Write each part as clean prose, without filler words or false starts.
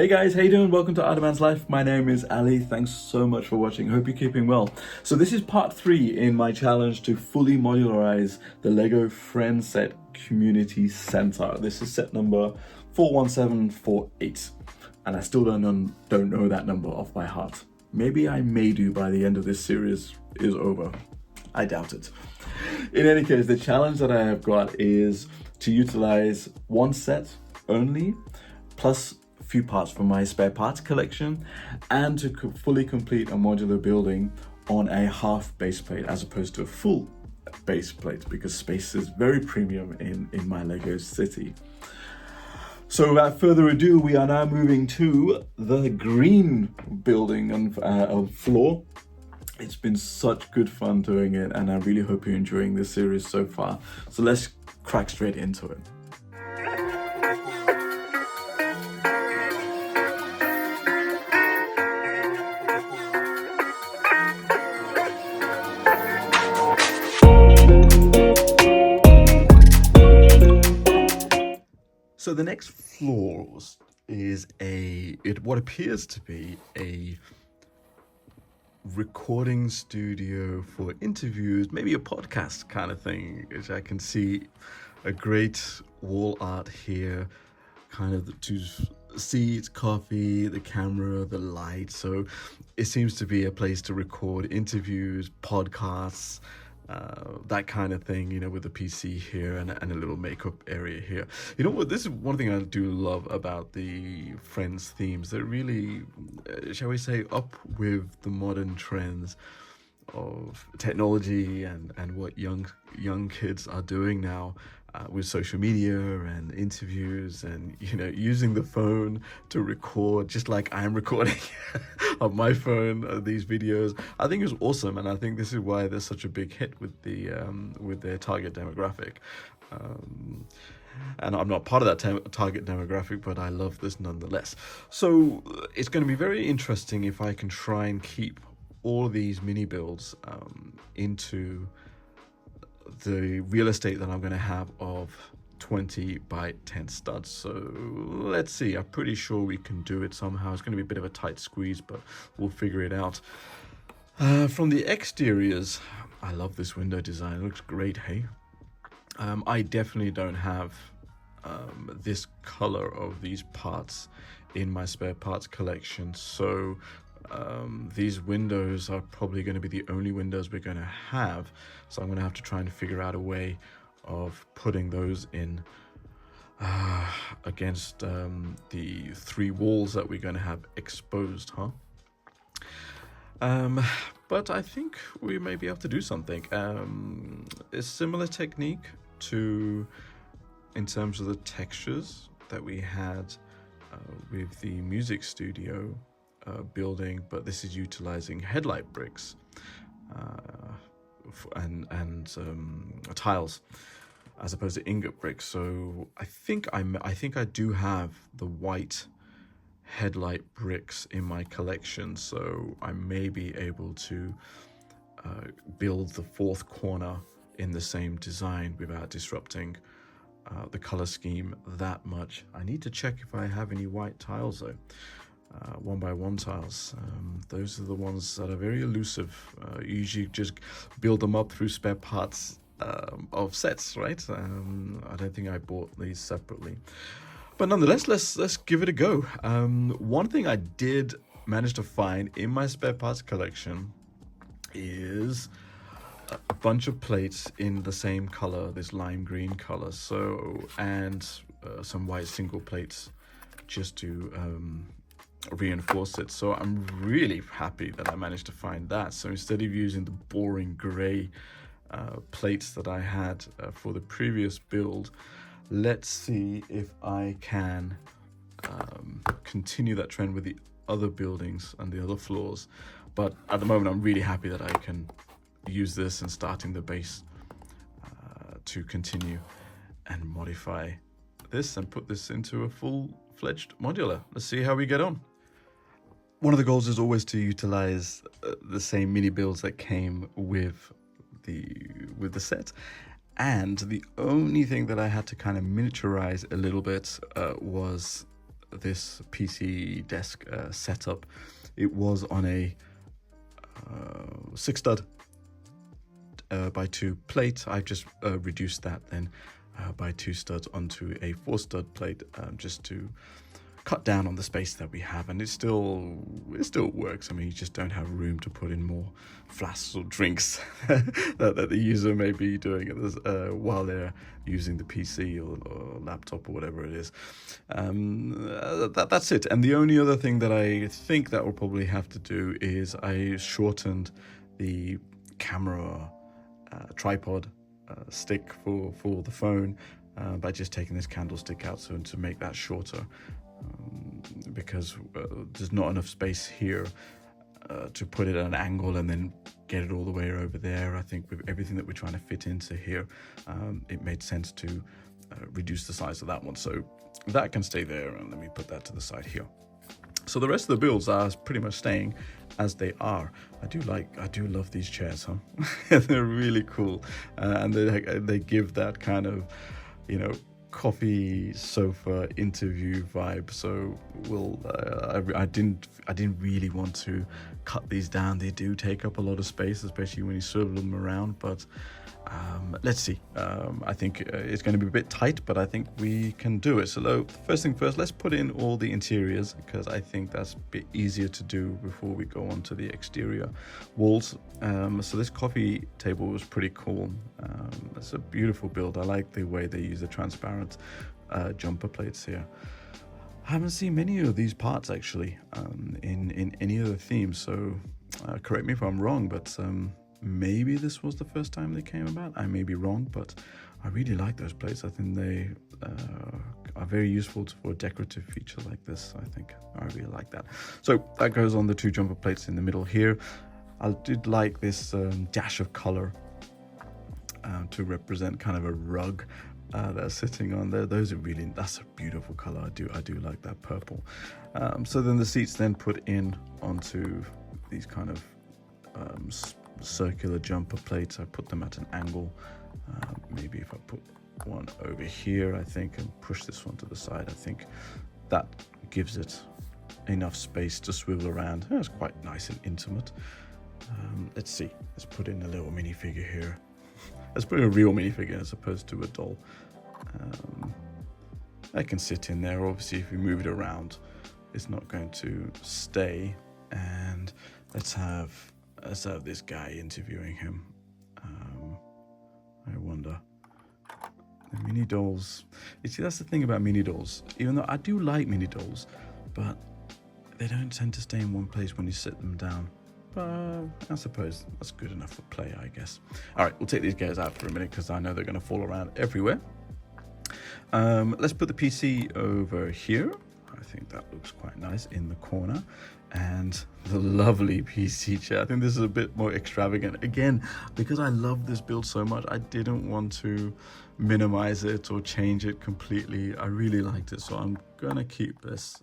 Hey guys, how you doing? Welcome to Ottoman's Life. My name is Ali. Thanks so much for watching. Hope you're keeping well. So this is part 3 in my challenge to fully modularize the Lego Friends Set Community Center. This is set number 41748, and I still don't know that number off by heart. Maybe I may do by the end of this series is over. I doubt it. In any case, the challenge that I have got is to utilize one set only, plus a few parts from my spare parts collection, and to fully complete a modular building on a half base plate as opposed to a full base plate, because space is very premium in my Lego city. So without further ado, we are now moving to the green building and floor. It's been such good fun doing it, and I really hope you're enjoying this series so far. So let's crack straight into it. So the next floor is what appears to be a recording studio for interviews, maybe a podcast kind of thing, which I can see a great wall art here, kind of to seats, coffee, the camera, the light. So it seems to be a place to record interviews, podcasts, that kind of thing, with the PC here and a little makeup area here. You know what, this is one thing I do love about the Friends themes. They're really, shall we say, up with the modern trends of technology and what young kids are doing now, with social media and interviews and using the phone to record, just like I'm recording on my phone these videos. I think it's awesome, and I think this is why they're such a big hit with their target demographic. And I'm not part of that target demographic, but I love this nonetheless. So it's going to be very interesting if I can try and keep all of these mini builds into the real estate that I'm going to have of 20 by 10 studs. So let's see. I'm pretty sure we can do it somehow. It's going to be a bit of a tight squeeze, but we'll figure it out. From the exteriors, I love this window design. It looks great, hey? I definitely don't have this color of these parts in my spare parts collection, so these windows are probably going to be the only windows we're going to have, so I'm going to have to try and figure out a way of putting those in against the 3 walls that we're going to have exposed, but I think we may be able to do something. A similar technique in terms of the textures that we had with the music studio building, but this is utilizing headlight bricks and tiles as opposed to ingot bricks. So I think I do have the white headlight bricks in my collection, so I may be able to build the 4th corner in the same design without disrupting the color scheme that much. I need to check if I have any white tiles though. 1x1 tiles. Those are the ones that are very elusive. You usually just build them up through spare parts of sets, right? I don't think I bought these separately, but nonetheless, let's give it a go. One thing I did manage to find in my spare parts collection is a bunch of plates in the same color, this lime green color. So and some white single plates just to reinforce it. So I'm really happy that I managed to find that. So instead of using the boring gray plates that I had for the previous build, let's see if I can continue that trend with the other buildings and the other floors. But at the moment, I'm really happy that I can use this and starting the base to continue and modify this and put this into a full-fledged modular. Let's see how we get on. One of the goals is always to utilize the same mini builds that came with the set, and the only thing that I had to kind of miniaturize a little bit was this PC desk setup, it was on a 6 stud by 2 plate. I've just reduced that then by 2 studs onto a 4 stud plate, just to cut down on the space that we have, and it still works. I mean, you just don't have room to put in more flasks or drinks that the user may be doing while they're using the PC or laptop or whatever it is. That's it. And the only other thing that I think that we'll probably have to do is I shortened the camera tripod stick for the phone by just taking this candlestick out, so to make that shorter, because there's not enough space here to put it at an angle and then get it all the way over there. I think with everything that we're trying to fit into here, it made sense to reduce the size of that one, so that can stay there, and let me put that to the side here. So the rest of the builds are pretty much staying as they are. I do love these chairs, huh? They're really cool, and they give that kind of, coffee sofa interview vibe. So I didn't really want to cut these down. They do take up a lot of space, especially when you swivel them around, but let's see. I think it's going to be a bit tight, but I think we can do it. So first thing first, let's put in all the interiors, because I think that's a bit easier to do before we go on to the exterior walls. So this coffee table was pretty cool. It's a beautiful build. I like the way they use the transparent jumper plates here. I haven't seen many of these parts actually in any other themes, so correct me if I'm wrong, but maybe this was the first time they came about. I may be wrong, but I really like those plates. I think they are very useful for a decorative feature like this. I think I really like that. So that goes on the 2 jumper plates in the middle here. I did like this dash of color to represent kind of a rug that's sitting on there. That's a beautiful color. I do like that purple. So then the seats then put in onto these kind of circular jumper plates. I put them at an angle. Maybe if I put one over here, I think, and push this one to the side, I think that gives it enough space to swivel around. It's quite nice and intimate. Let's see. Let's put in a little minifigure here. Let's put in a real minifigure as opposed to a doll. I can sit in there. Obviously, if we move it around, it's not going to stay. And let's have this guy interviewing him. I wonder. The mini dolls. You see, that's the thing about mini dolls. Even though I do like mini dolls, but they don't tend to stay in one place when you sit them down. But I suppose that's good enough for play, I guess. All right, we'll take these guys out for a minute because I know they're going to fall around everywhere. Let's put the PC over here. I think that looks quite nice in the corner. And the lovely PC chair. I think this is a bit more extravagant. Again, because I love this build so much, I didn't want to minimize it or change it completely. I really liked it, so I'm going to keep this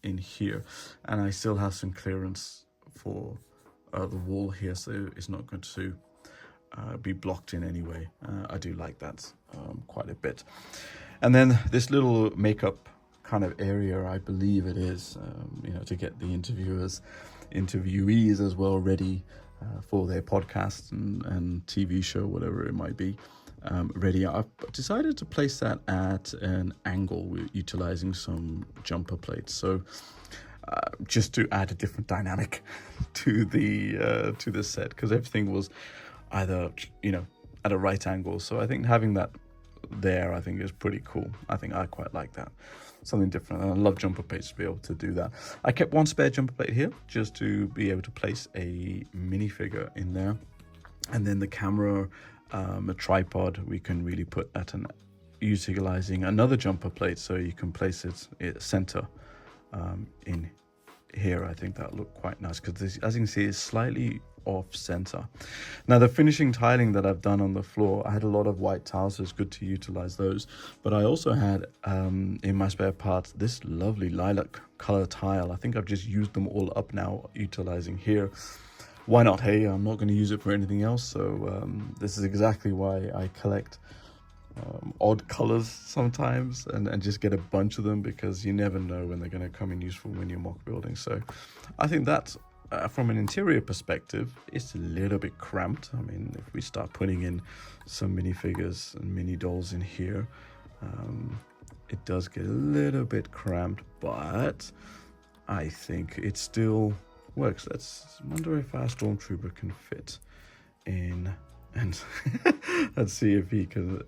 in here. And I still have some clearance for the wall here, so it's not going to be blocked in any way. I do like that quite a bit. And then this little makeup kind of area, I believe it is, to get the interviewees as well ready for their podcast and TV show, whatever it might be, ready. I've decided to place that at an angle utilizing some jumper plates. So just to add a different dynamic to the set, because everything was either at a right angle. So I think having that there, I think is pretty cool. I think I quite like that, something different, and I love jumper plates to be able to do that. I kept one spare jumper plate here just to be able to place a minifigure in there, and then the camera, a tripod, we can really put at an utilizing another jumper plate, so you can place it center in here. I think that looked quite nice because, as you can see, it's slightly off center. Now the finishing tiling that I've done on the floor, I had a lot of white tiles, so it's good to utilize those, but I also had in my spare parts this lovely lilac color tile. I think I've just used them all up now utilizing here. Why not? Hey, I'm not going to use it for anything else, so this is exactly why I collect odd colors sometimes, and just get a bunch of them, because you never know when they're going to come in useful when you're mock building. So I think that from an interior perspective, it's a little bit cramped. I mean, if we start putting in some minifigures and mini dolls in here, it does get a little bit cramped, but I think it still works. Let's wonder if our Stormtrooper can fit in, and let's see if he can.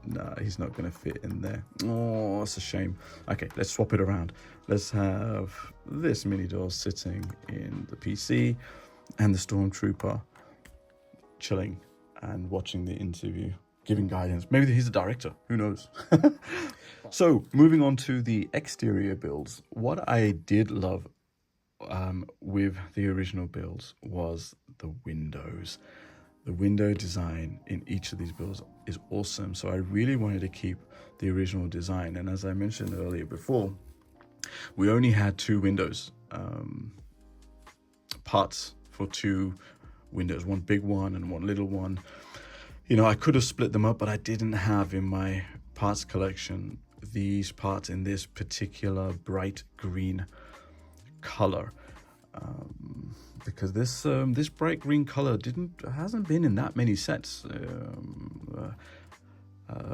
No, he's not going to fit in there. Oh, that's a shame. Okay, let's swap it around. Let's have this mini doll sitting in the PC and the Stormtrooper chilling and watching the interview, giving guidance. Maybe he's the director, who knows? So moving on to the exterior builds, what I did love with the original builds was the windows. The window design in each of these builds is awesome. So I really wanted to keep the original design. And as I mentioned earlier before, we only had 2 windows, parts for 2 windows, one big one and one little one. You know, I could have split them up, but I didn't have in my parts collection these parts in this particular bright green color. Because this bright green color hasn't been in that many sets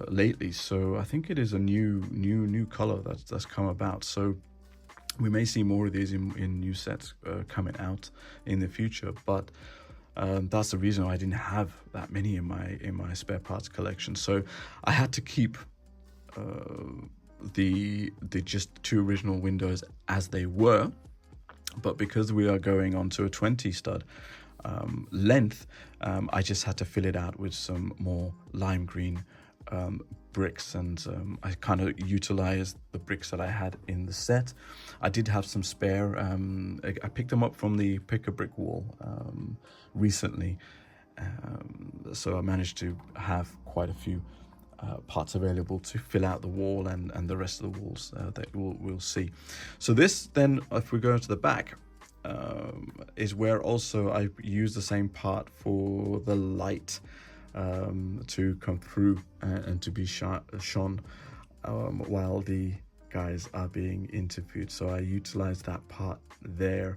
lately, so I think it is a new color that's come about. So we may see more of these in new sets coming out in the future, but that's the reason I didn't have that many in my spare parts collection. So I had to keep the just 2 original windows as they were. But because we are going on to a 20 stud length, I just had to fill it out with some more lime green bricks, and I kind of utilized the bricks that I had in the set. I did have some spare. I picked them up from the Pick-a-Brick wall recently, so I managed to have quite a few parts available to fill out the wall and the rest of the walls that we'll see. So this then, if we go to the back, is where also I use the same part for the light to come through and to be shone while the guys are being interviewed. So I utilize that part there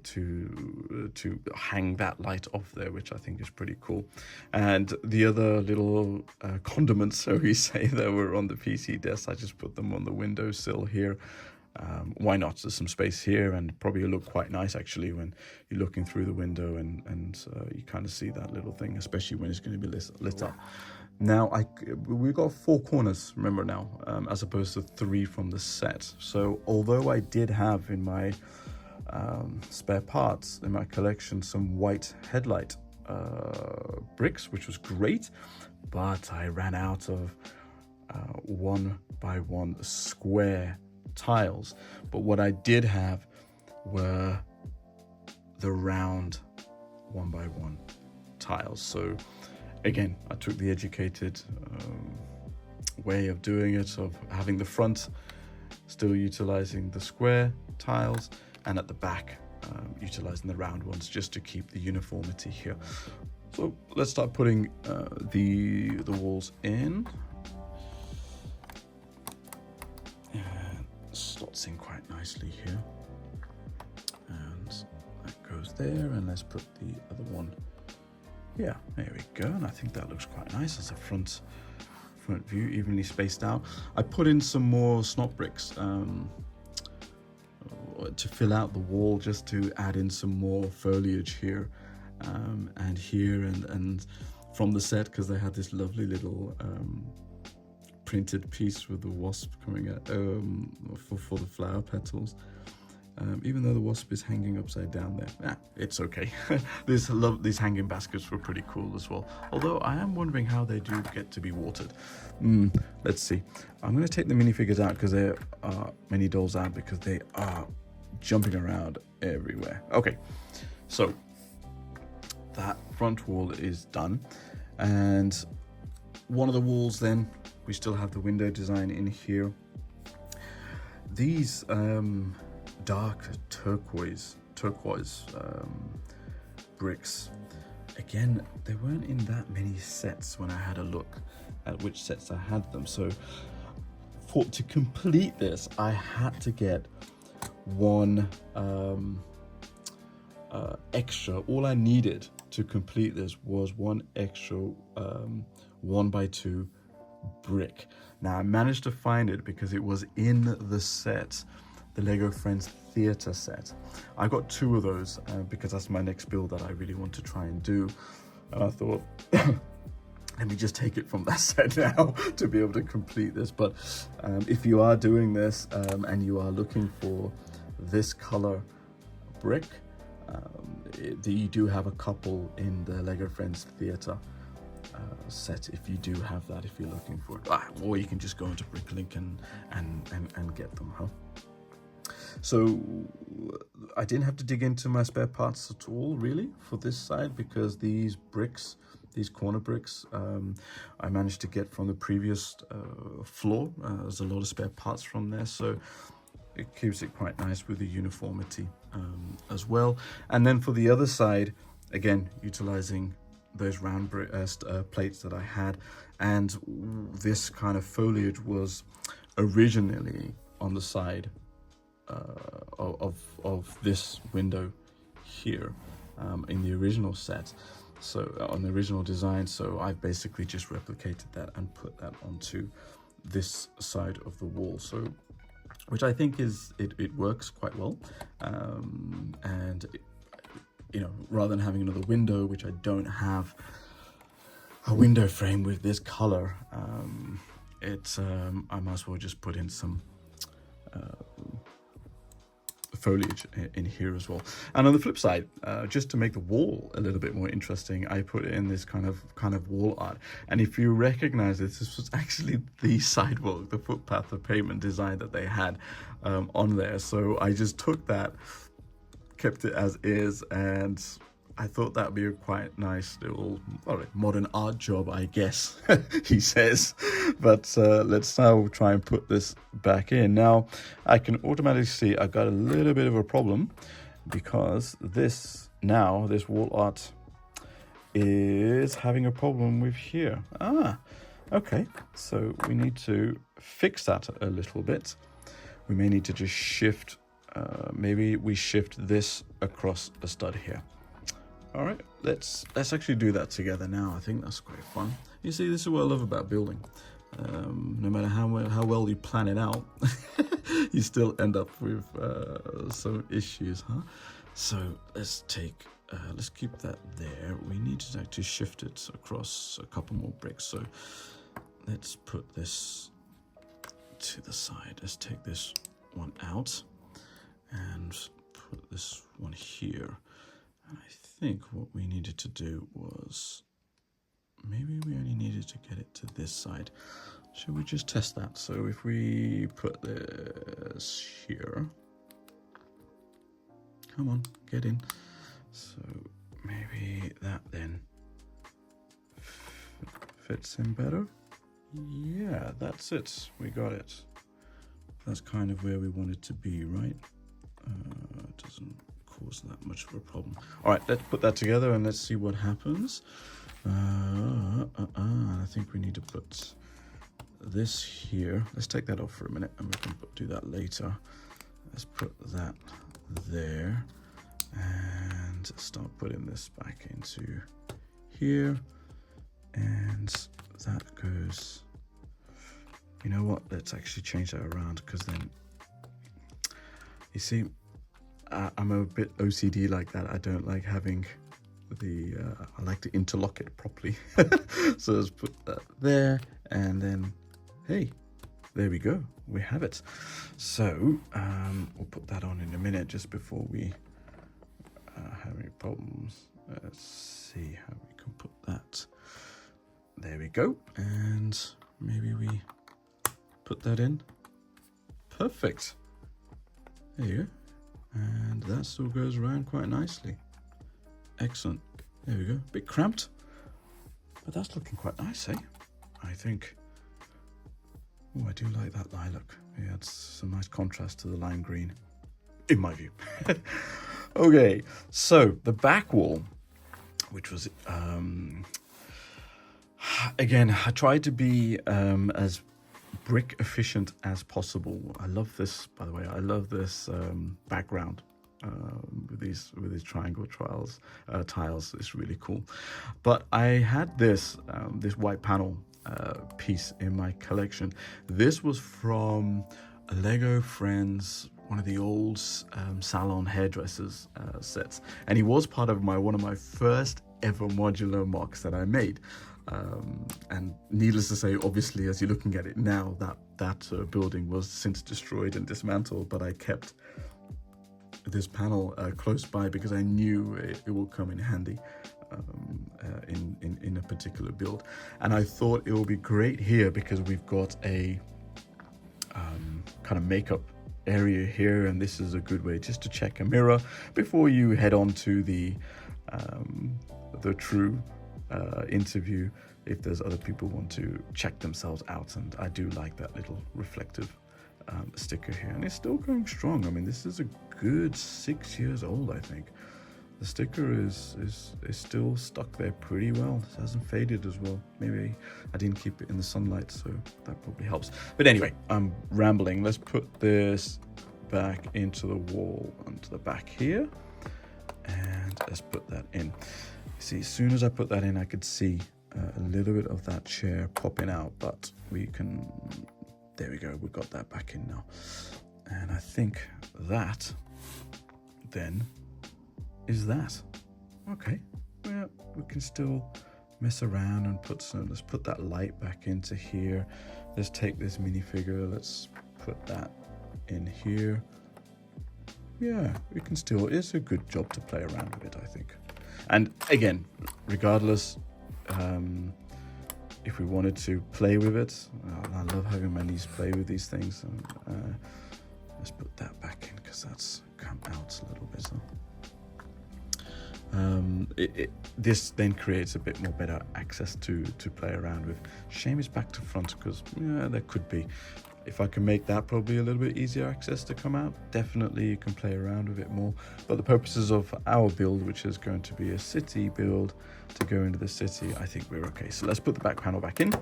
to hang that light off there, which I think is pretty cool. And the other little condiments, so we say, that were on the PC desk, I just put them on the windowsill here. Why not? There's some space here, and probably look quite nice actually when you're looking through the window and you kind of see that little thing, especially when it's going to be lit up. Now we've got 4 corners, remember now, as opposed to 3 from the set. So although I did have in my spare parts in my collection some white headlight bricks, which was great, but I ran out of 1x1 square tiles. But what I did have were the round 1x1 tiles. So again, I took the educated way of doing it, of having the front still utilizing the square tiles, and at the back utilizing the round ones, just to keep the uniformity here. So let's start putting the walls in. And slots in quite nicely here, and that goes there. And let's put the other one. Yeah, there we go. And I think that looks quite nice as a front view, evenly spaced out. I put in some more snot bricks to fill out the wall, just to add in some more foliage here and here, and from the set, because they had this lovely little printed piece with the wasp coming out for the flower petals. Even though the wasp is hanging upside down there, it's okay. These hanging baskets were pretty cool as well. Although I am wondering how they do get to be watered. Let's see. I'm going to take the minifigures out, because there are mini dolls out, because they are jumping around everywhere. Okay, so that front wall is done, and one of the walls, then we still have the window design in here. These dark turquoise bricks again, they weren't in that many sets when I had a look at which sets I had them. So to complete this, I had to get one extra. All I needed to complete this was one extra 1x2 brick. Now I managed to find it because it was in the set, the Lego Friends Theatre set. I got 2 of those because that's my next build that I really want to try and do. And I thought, let me just take it from that set now to be able to complete this. But if you are doing this and you are looking for this color brick, you do have a couple in the Lego Friends Theatre set if you do have that, if you're looking for it. Or you can just go into Bricklink and get them, huh? So I didn't have to dig into my spare parts at all, really, for this side, because these bricks, these corner bricks, I managed to get from the previous floor. There's a lot of spare parts from there, so it keeps it quite nice with the uniformity as well. And then for the other side, again, utilizing those round plates that I had, and this kind of foliage was originally on the side of this window here in the original set, so on the original design. So I basically just replicated that and put that onto this side of the wall, so which I think is it works quite well. And you know, rather than having another window, which I don't have a window frame with this color, I might as well just put in some foliage in here as well. And on the flip side, just to make the wall a little bit more interesting, I put in this kind of wall art. And if you recognize this was actually the sidewalk, the footpath, the pavement design that they had on there. So I just took that, kept it as is, and I thought that'd be a quite nice little modern art job, I guess, he says. But let's now try and put this back in. Now, I can automatically see I got a little bit of a problem, because this wall art is having a problem with here. Okay, so we need to fix that a little bit. We may need to just shift, maybe we shift this across the stud here. All right, let's actually do that together now. I think that's quite fun. You see, this is what I love about building. No matter how well you plan it out, you still end up with some issues, huh? So let's keep that there. We need to actually shift it across a couple more bricks. So let's put this to the side. Let's take this one out and put this one here. And I think what we needed to do was, maybe we only needed to get it to this side. Should we just test that? So if we put this here, come on, get in. So maybe that then fits in better. Yeah, that's it. We got it. That's kind of where we want it to be, right? It doesn't cause that much of a problem. All right, let's put that together and let's see what happens. I think we need to put this here. Let's take that off for a minute and we can do that later. Let's put that there and start putting this back into here, and that goes, you know what, let's actually change that around, because then you see I'm a bit OCD like that. I don't like having the I like to interlock it properly. So let's put that there, and then hey, there we go, we have it. So we'll put that on in a minute, just before we have any problems. Let's see how we can put that. There we go, and maybe we put that in. Perfect. There you go. And that still goes around quite nicely. Excellent. There we go. Bit cramped, but that's looking quite nice, eh? I think. Oh, I do like that lilac. Yeah, it's some nice contrast to the lime green, in my view. Okay, so the back wall, which was again, I tried to be as brick efficient as possible. I love this, by the way. I love this background with these triangle tiles. It's really cool. But I had this white panel piece in my collection. This was from a Lego Friends, one of the old salon hairdressers sets, and he was part of one of my first ever modular MOCs that I made. And needless to say, obviously, as you're looking at it now, that building was since destroyed and dismantled, but I kept this panel close by because I knew it will come in handy in a particular build. And I thought it will be great here because we've got a kind of makeup area here, and this is a good way just to check a mirror before you head on to the true interview, if there's other people want to check themselves out. And I do like that little reflective sticker here, and it's still going strong. I mean, this is a good 6 years old, I think. The sticker is still stuck there pretty well. It hasn't faded as well. Maybe I didn't keep it in the sunlight, so that probably helps. But anyway, I'm rambling. Let's put this back into the wall onto the back here, and let's put that in. See, as soon as I put that in, I could see a little bit of that chair popping out, but we can, there we go, we got that back in now. And I think that then is that. Okay, well, we can still mess around and let's put that light back into here. Let's take this minifigure, let's put that in here. Yeah, we can still, it's a good job to play around with it, I think. And again, regardless, if we wanted to play with it, I love having my niece play with these things. Let's put that back in because that's come out a little bit. So. This then creates a bit more better access to play around with. Shame it's back to front because there could be. If I can make that probably a little bit easier access to come out, definitely you can play around with it more. But the purposes of our build, which is going to be a city build to go into the city, I think we're okay. So let's put the back panel back in,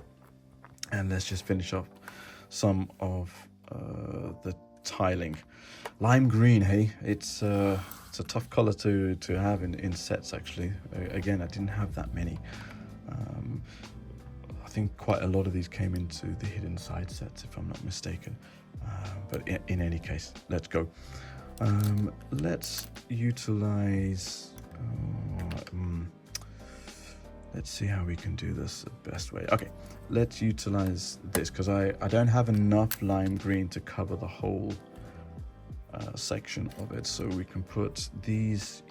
and let's just finish up some of the tiling. Lime green, hey, it's a tough color to have in sets actually. Again, I didn't have that many. I think quite a lot of these came into the hidden side sets, if I'm not mistaken. But in any case, let's go. Let's utilize. Let's see how we can do this the best way. Okay, let's utilize this because I don't have enough lime green to cover the whole section of it. So we can put these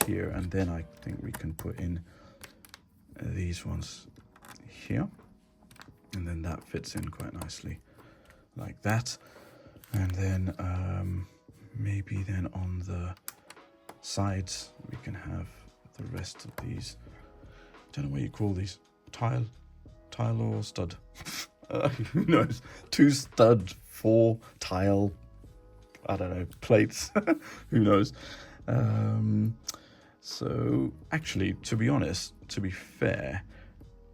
here, and then I think we can put in these ones here. And then that fits in quite nicely like that. And then maybe then on the sides we can have the rest of these. I don't know what you call these. Tile or stud. Who knows? 2 stud, 4 tile, I don't know, plates. Who knows? So actually, to be honest, to be fair,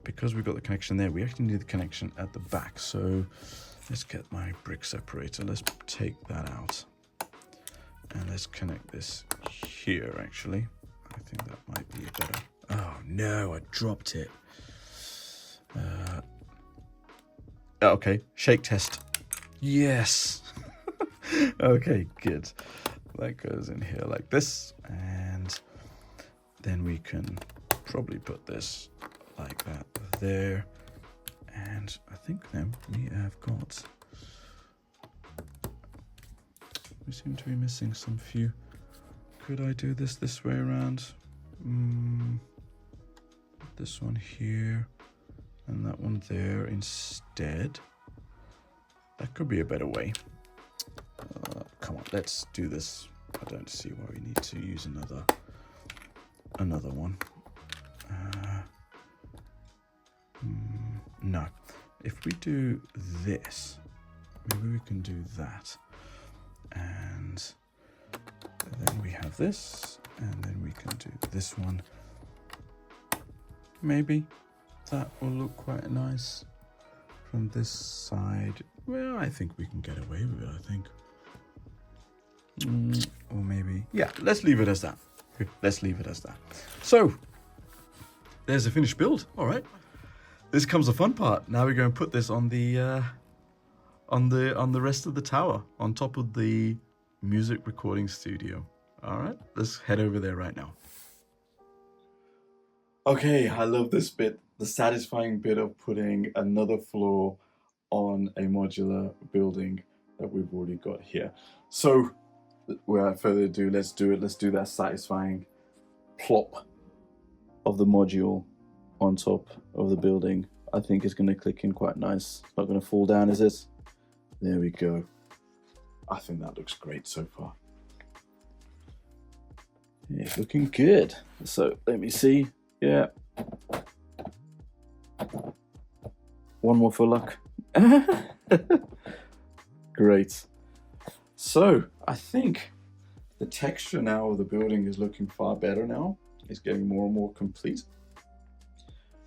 because we've got the connection there, we actually need the connection at the back. So let's get my brick separator. Let's take that out. And let's connect this here, actually. I think that might be better. Oh, no, I dropped it. Okay, shake test. Yes. Okay, good. That goes in here like this. And then we can probably put this like that there, and I think then we have got, we seem to be missing some few. Could I do this way around? This one here and that one there instead. That could be a better way. Come on, let's do this. I don't see why we need to use another one. No, if we do this, maybe we can do that, and then we have this, and then we can do this one, maybe that will look quite nice from this side. Well, I think we can get away with it, I think. Or maybe, yeah, let's leave it as that. Let's leave it as that. So, there's a finished build. All right. This comes the fun part. Now we're going to put this on the rest of the tower, on top of the music recording studio. All right, let's head over there right now. Okay, I love this bit, the satisfying bit of putting another floor on a modular building that we've already got here. So, without further ado, let's do it. Let's do that satisfying plop of the module on top of the building. I think it's going to click in quite nice. It's not going to fall down, is it? There we go. I think that looks great so far. Yeah, looking good. So let me see. Yeah. One more for luck. Great. So I think the texture now of the building is looking far better now. It's getting more and more complete.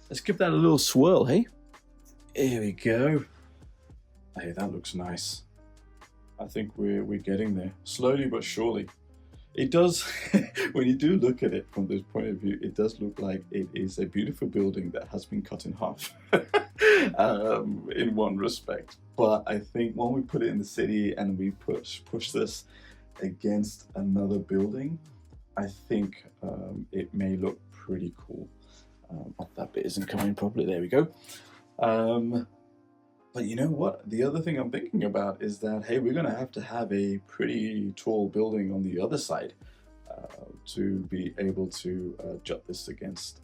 Let's give that a little swirl, hey? Here we go. Hey, that looks nice. I think we're getting there, slowly but surely. It does, when you do look at it from this point of view, it does look like it is a beautiful building that has been cut in half in one respect. But I think when we put it in the city and we push this against another building, I think it may look pretty cool. Oh, that bit isn't coming properly. There we go. But you know what? The other thing I'm thinking about is that, hey, we're going to have a pretty tall building on the other side to be able to jut this against.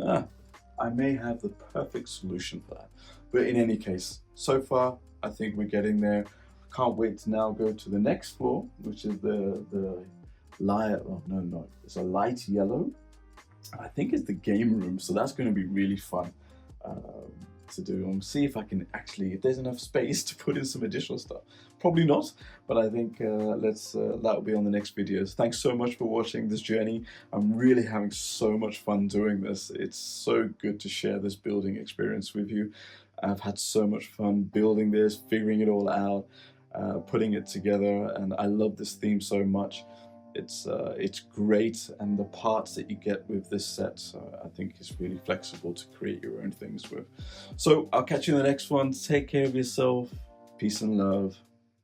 I may have the perfect solution for that. But in any case, so far, I think we're getting there. Can't wait to now go to the next floor, which is the light. Oh, no, it's a light yellow. I think it's the game room, so that's going to be really fun to do, and see if I can actually, if there's enough space to put in some additional stuff. Probably not, but I think that will be on the next videos. Thanks so much for watching this journey. I'm really having so much fun doing this. It's so good to share this building experience with you. I've had so much fun building this, figuring it all out, putting it together, and I love this theme so much. It's great, and the parts that you get with this set I think is really flexible to create your own things with. So I'll catch you in the next one. Take care of yourself. Peace and love.